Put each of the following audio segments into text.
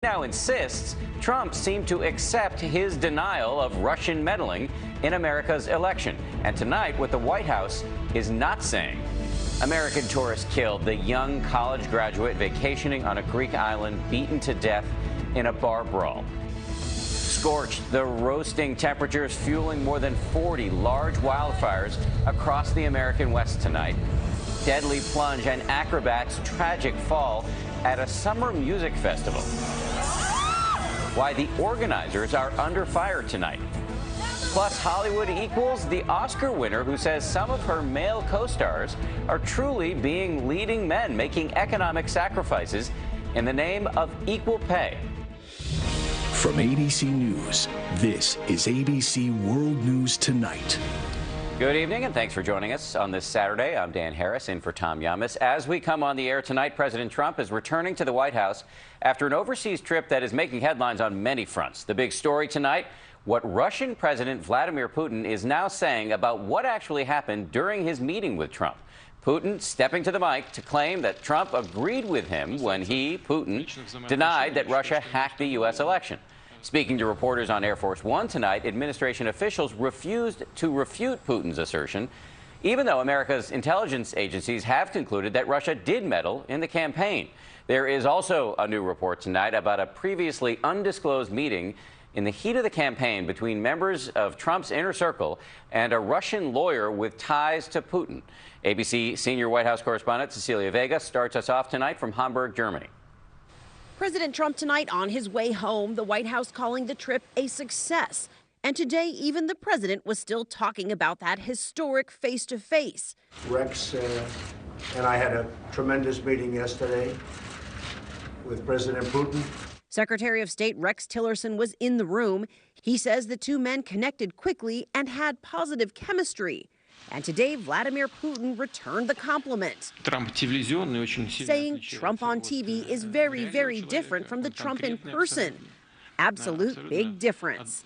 Now insists Trump seemed to accept his denial of Russian meddling in America's election. And tonight, what the White House is not saying. American tourist killed, the young college graduate vacationing on a Greek island, beaten to death in a bar brawl. Scorched, the roasting temperatures fueling more than 40 large wildfires across the American West tonight. Deadly plunge and acrobat's tragic fall at a summer music festival. Why the organizers are under fire tonight. Plus, Hollywood equals the Oscar winner who says some of her male co-stars are truly being leading men, making economic sacrifices in the name of equal pay. From ABC News, this is ABC World News Tonight. Good evening, and thanks for joining us on this Saturday. I'm Dan Harris, in for Tom Yamas. As we come on the air tonight, President Trump is returning to the White House after an overseas trip that is making headlines on many fronts. The big story tonight, what Russian President Vladimir Putin is now saying about what actually happened during his meeting with Trump. Putin stepping to the mic to claim that Trump agreed with him when he, Putin, denied that Russia hacked the U.S. election. Speaking to reporters on Air Force One tonight, administration officials refused to refute Putin's assertion, even though America's intelligence agencies have concluded that Russia did meddle in the campaign. There is also a new report tonight about a previously undisclosed meeting in the heat of the campaign between members of Trump's inner circle and a Russian lawyer with ties to Putin. ABC senior White House correspondent Cecilia Vega starts us off tonight from Hamburg, Germany. President Trump tonight on his way home, the White House calling the trip a success. And today, even the president was still talking about that historic face-to-face. Rex and I had a tremendous meeting yesterday with President Putin. Secretary of State Rex Tillerson was in the room. He says the two men connected quickly and had positive chemistry. And today, Vladimir Putin returned the compliment, saying Trump on TV is very, very different from the Trump in person. Absolute big difference.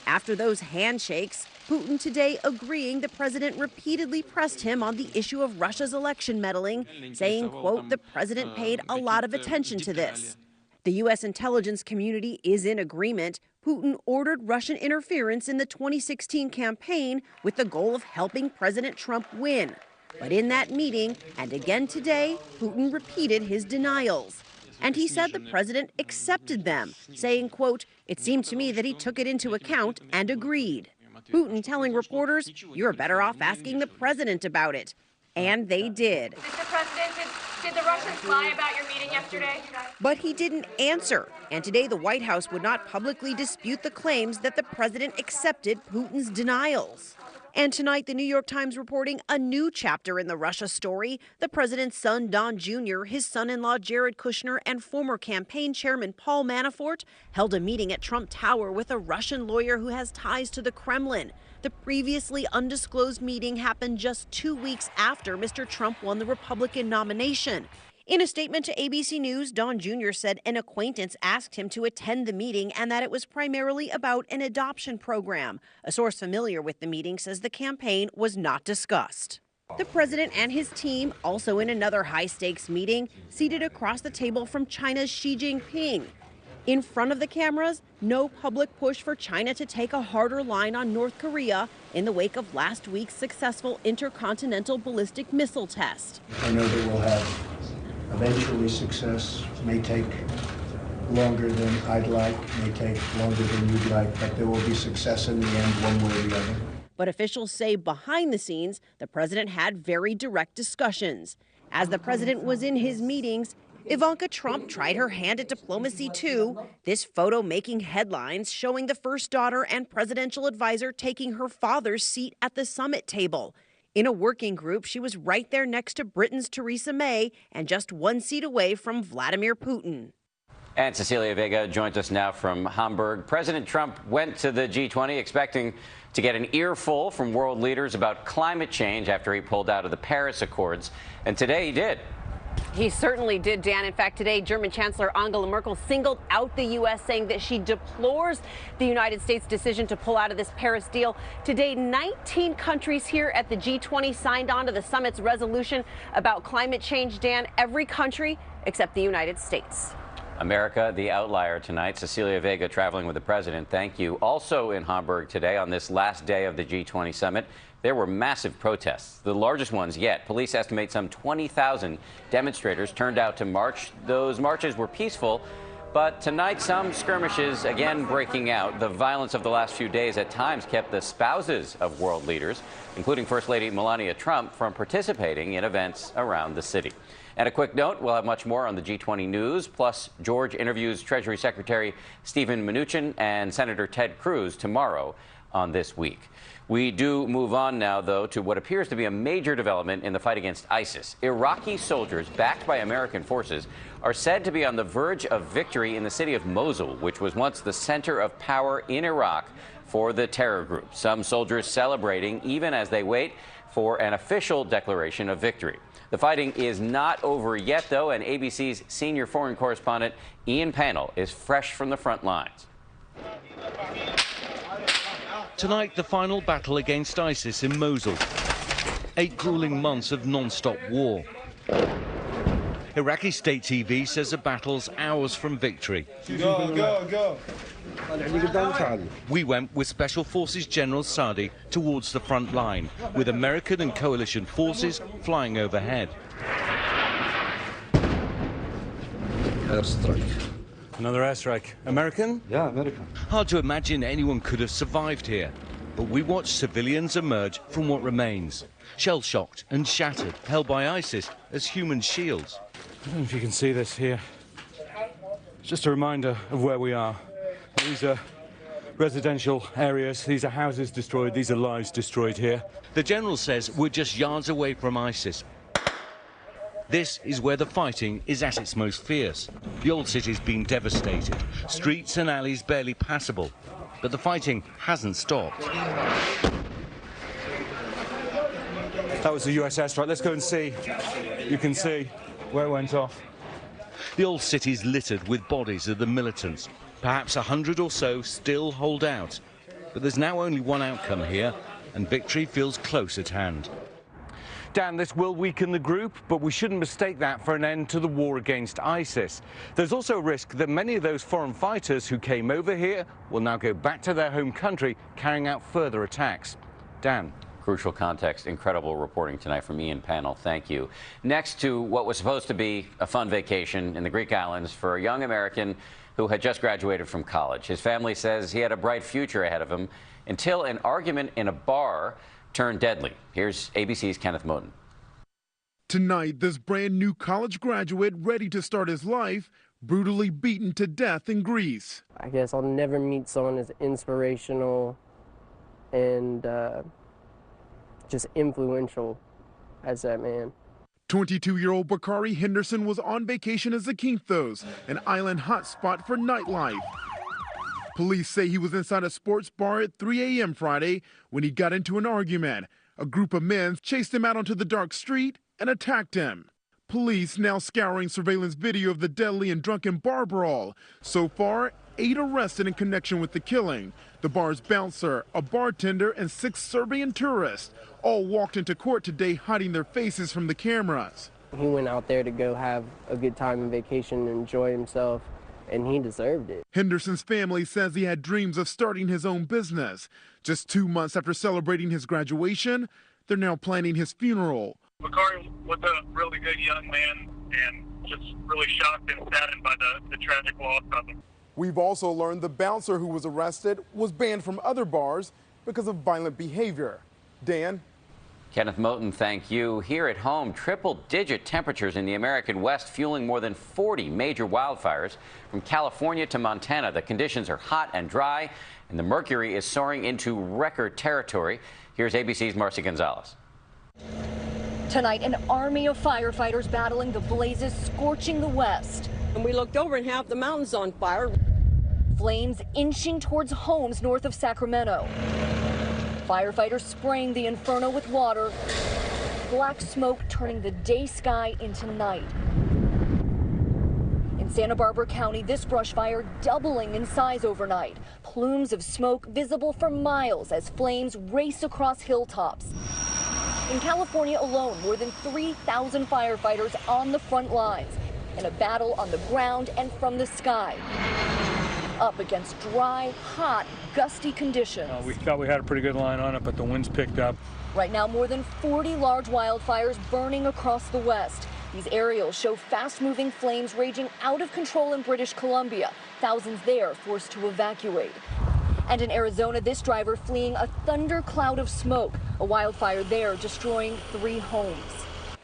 After those handshakes, Putin today agreeing the president repeatedly pressed him on the issue of Russia's election meddling, saying, quote, the president paid a lot of attention to this. The U.S. intelligence community is in agreement. Putin ordered Russian interference in the 2016 campaign with the goal of helping President Trump win. But in that meeting, and again today, Putin repeated his denials. And he said the president accepted them, saying, quote, it seemed to me that he took it into account and agreed. Putin telling reporters, you're better off asking the president about it. And they did. Mr. President, did the Russians lie about your meeting yesterday? But he didn't answer. And today the White House would not publicly dispute the claims that the president accepted Putin's denials. And tonight, the New York Times reporting a new chapter in the Russia story. The president's son, Don Jr., his son-in-law, Jared Kushner, and former campaign chairman Paul Manafort held a meeting at Trump Tower with a Russian lawyer who has ties to the Kremlin. The previously undisclosed meeting happened just 2 weeks after Mr. Trump won the Republican nomination. In a statement to ABC News, Don Jr. said an acquaintance asked him to attend the meeting and that it was primarily about an adoption program. A source familiar with the meeting says the campaign was not discussed. The president and his team also in another high-stakes meeting, seated across the table from China's Xi Jinping. In front of the cameras, no public push for China to take a harder line on North Korea in the wake of last week's successful intercontinental ballistic missile test. I know that we'll have eventually success. May take longer than I'd like, may take longer than you'd like, but there will be success in the end, one way or the other. But officials say behind the scenes, the president had very direct discussions. As the president was in his meetings, Ivanka Trump tried her hand at diplomacy too. This photo making headlines showing the first daughter and presidential advisor taking her father's seat at the summit table. In a working group, she was right there next to Britain's Theresa May and just one seat away from Vladimir Putin. And Cecilia Vega joins us now from Hamburg. President Trump went to the G20 expecting to get an earful from world leaders about climate change after he pulled out of the Paris Accords. And today he did. He certainly did, Dan. In fact, today, German Chancellor Angela Merkel singled out the U.S., saying that she deplores the United States' decision to pull out of this Paris deal. Today, 19 countries here at the G20 signed on to the summit's resolution about climate change, Dan. Every country except the United States. America, the outlier tonight. Cecilia Vega traveling with the president. Thank you. Also in Hamburg today on this last day of the G20 summit, there were massive protests, the largest ones yet. Police estimate some 20,000 demonstrators turned out to march. Those marches were peaceful, but tonight some skirmishes again breaking out. The violence of the last few days at times kept the spouses of world leaders, including First Lady Melania Trump, from participating in events around the city. And a quick note, we'll have much more on the G20 news. Plus, George interviews Treasury Secretary Steven Mnuchin and Senator Ted Cruz tomorrow on This Week. We do move on now, though, to what appears to be a major development in the fight against ISIS. Iraqi soldiers, backed by American forces, are said to be on the verge of victory in the city of Mosul, which was once the center of power in Iraq for the terror group. Some soldiers celebrating even as they wait for an official declaration of victory. The fighting is not over yet, though, and ABC's senior foreign correspondent Ian Pannell is fresh from the front lines. Tonight, the final battle against ISIS in Mosul. 8 grueling months of non-stop war. Iraqi state TV says the battle's hours from victory. Go. We went with Special Forces General Sadi towards the front line, with American and coalition forces flying overhead. Airstrike. Another airstrike. American? Yeah, American. Hard to imagine anyone could have survived here. But we watched civilians emerge from what remains. Shell-shocked and shattered, held by ISIS as human shields. I don't know if you can see this here. It's just a reminder of where we are. These are residential areas. These are houses destroyed. These are lives destroyed here. The general says we're just yards away from ISIS. This is where the fighting is at its most fierce. The old city's been devastated. Streets and alleys barely passable. But the fighting hasn't stopped. That was the US airstrike. Let's go and see. You can see where it went off. The old city's littered with bodies of the militants. Perhaps 100 or so still hold out. But there's now only one outcome here, and victory feels close at hand. Dan, this will weaken the group, but we shouldn't mistake that for an end to the war against ISIS. There's also a risk that many of those foreign fighters who came over here will now go back to their home country, carrying out further attacks. Dan. Crucial context, incredible reporting tonight from Ian Pannell. Thank you. Next to what was supposed to be a fun vacation in the Greek islands for a young American who had just graduated from college. His family says he had a bright future ahead of him until an argument in a bar turned deadly. Here's ABC's Kenneth Moten. Tonight, this brand new college graduate ready to start his life, brutally beaten to death in Greece. I guess I'll never meet someone as inspirational and just influential as that man. 22-year-old Bakari Henderson was on vacation at Zakynthos, an island hotspot for nightlife. Police say he was inside a sports bar at 3 a.m. Friday when he got into an argument. A group of men chased him out onto the dark street and attacked him. Police now scouring surveillance video of the deadly and drunken bar brawl. So far, 8 arrested in connection with the killing. The bar's bouncer, a bartender, and 6 Serbian tourists all walked into court today hiding their faces from the cameras. He went out there to go have a good time and vacation and enjoy himself, and he deserved it. Henderson's family says he had dreams of starting his own business. Just 2 months after celebrating his graduation, they're now planning his funeral. Bakari was a really good young man and just really shocked and saddened by the tragic loss of him. We've also learned the bouncer who was arrested was banned from other bars because of violent behavior. Dan? Kenneth Moten, thank you. Here at home, triple-digit temperatures in the American West fueling more than 40 major wildfires. From California to Montana, the conditions are hot and dry, and the mercury is soaring into record territory. Here's ABC's Marcy Gonzalez. Tonight, an army of firefighters battling the blazes scorching the West. And we looked over and half the mountain's on fire. Flames inching towards homes north of Sacramento. Firefighters spraying the inferno with water. Black smoke turning the day sky into night. In Santa Barbara County, this brush fire doubling in size overnight. Plumes of smoke visible for miles as flames race across hilltops. In California alone, more than 3,000 firefighters on the front lines. in a battle on the ground and from the sky. Up against dry, hot, gusty conditions. We thought we had a pretty good line on it, but the winds picked up. Right now, more than 40 large wildfires burning across the West. These aerials show fast-moving flames raging out of control in British Columbia. Thousands there forced to evacuate. And in Arizona, this driver fleeing a thundercloud of smoke. A wildfire there destroying 3 homes.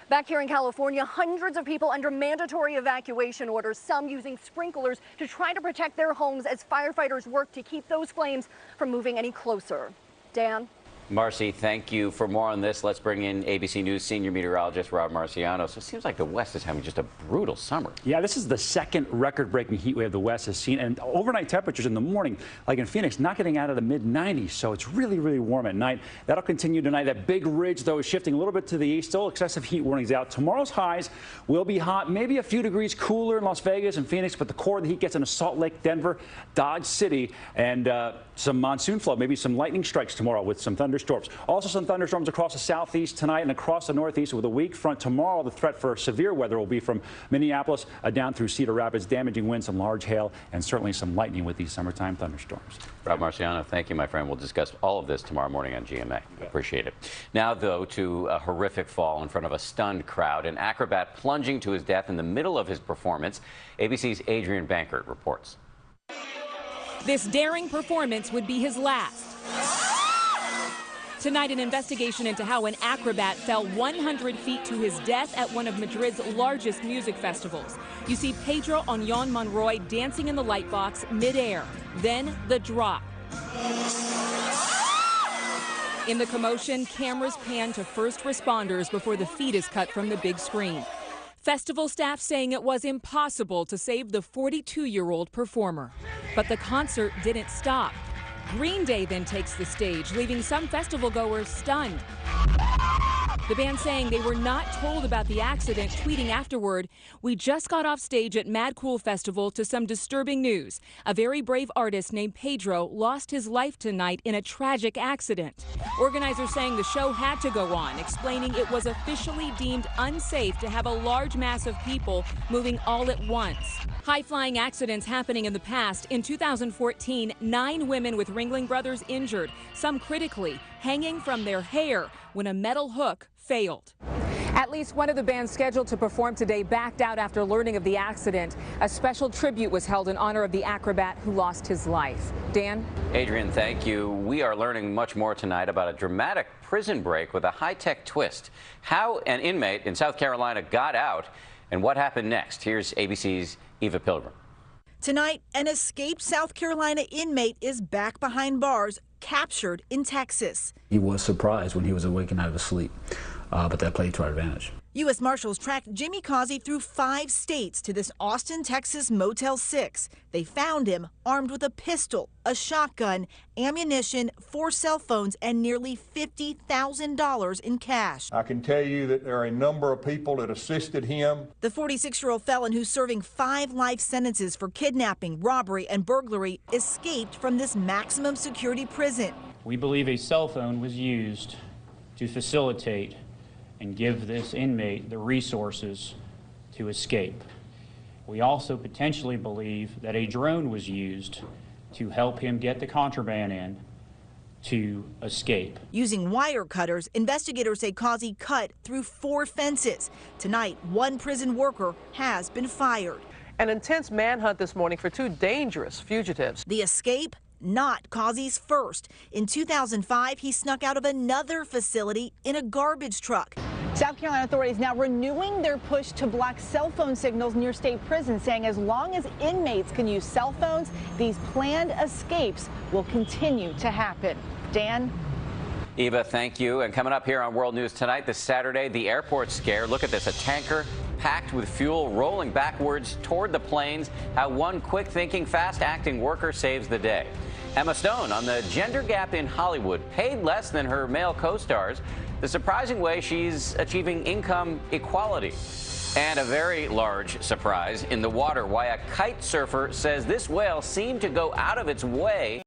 Back here in California, hundreds of people under mandatory evacuation orders, some using sprinklers to try to protect their homes as firefighters work to keep those flames from moving any closer. Dan? Marcy, thank you. For more on this, let's bring in ABC News senior meteorologist Rob Marciano. So it seems like the West is having just a brutal summer. Yeah, this is the second record-breaking heat wave the West has seen, and overnight temperatures in the morning, like in Phoenix, not getting out of the mid-90s, so it's really, really warm at night. That'll continue tonight. That big ridge, though, is shifting a little bit to the east. Still excessive heat warnings out. Tomorrow's highs will be hot, maybe a few degrees cooler in Las Vegas and Phoenix, but the core of the heat gets into Salt Lake, Denver, Dodge City, and some monsoon flow, maybe some lightning strikes tomorrow with some thunderstorms. Also some thunderstorms across the southeast tonight and across the northeast with a weak front tomorrow. The threat for severe weather will be from Minneapolis down through Cedar Rapids, damaging winds, some large hail, and certainly some lightning with these summertime thunderstorms. Rob Marciano, thank you, my friend. We'll discuss all of this tomorrow morning on GMA. Appreciate it. Now, though, to a horrific fall in front of a stunned crowd. An acrobat plunging to his death in the middle of his performance. ABC's Adrian Bankert reports. This daring performance would be his last. Tonight, an investigation into how an acrobat fell 100 feet to his death at one of Madrid's largest music festivals. You see Pedro Onyon Monroy dancing in the lightbox midair. Then the drop. In the commotion, cameras pan to first responders before the feed is cut from the big screen. Festival staff saying it was impossible to save the 42-year-old performer. But the concert didn't stop. Green Day then takes the stage, leaving some festival goers stunned. The band saying they were not told about the accident, tweeting afterward, "We just got off stage at Mad Cool Festival to some disturbing news. A very brave artist named Pedro lost his life tonight in a tragic accident." Organizers saying the show had to go on, explaining it was officially deemed unsafe to have a large mass of people moving all at once. High-flying accidents happening in the past. In 2014, 9 women with Ringling Brothers injured, some critically, hanging from their hair when a metal hook failed. At least one of the bands scheduled to perform today backed out after learning of the accident. A special tribute was held in honor of the acrobat who lost his life. Dan? Adrian, thank you. We are learning much more tonight about a dramatic prison break with a high-tech twist. How an inmate in South Carolina got out and what happened next. Here's ABC's Eva Pilgrim. Tonight, an escaped South Carolina inmate is back behind bars, captured in Texas. He was surprised when he was awakened out of his sleep, but that played to our advantage. U.S. Marshals tracked Jimmy Causey through 5 states to this Austin, Texas Motel 6. They found him armed with a pistol, a shotgun, ammunition, 4 cell phones, and nearly $50,000 in cash. I can tell you that there are a number of people that assisted him. The 46-year-old felon who's serving 5 life sentences for kidnapping, robbery, and burglary escaped from this maximum security prison. We believe a cell phone was used to facilitate and give this inmate the resources to escape. We also potentially believe that a drone was used to help him get the contraband in to escape. Using wire cutters, investigators say Causey cut through 4 fences. Tonight, 1 prison worker has been fired. An intense manhunt this morning for 2 dangerous fugitives. The escape? Not Causey's first. In 2005, he snuck out of another facility in a garbage truck. South Carolina authorities now renewing their push to block cell phone signals near state prisons, saying as long as inmates can use cell phones, these planned escapes will continue to happen. Dan? Eva, thank you. And coming up here on World News Tonight, this Saturday, the airport scare. Look at this, a tanker packed with fuel rolling backwards toward the planes. How one quick-thinking, fast-acting worker saves the day. Emma Stone on the gender gap in Hollywood, paid less than her male co-stars, the surprising way she's achieving income equality. And a very large surprise in the water, why a kite surfer says this whale seemed to go out of its way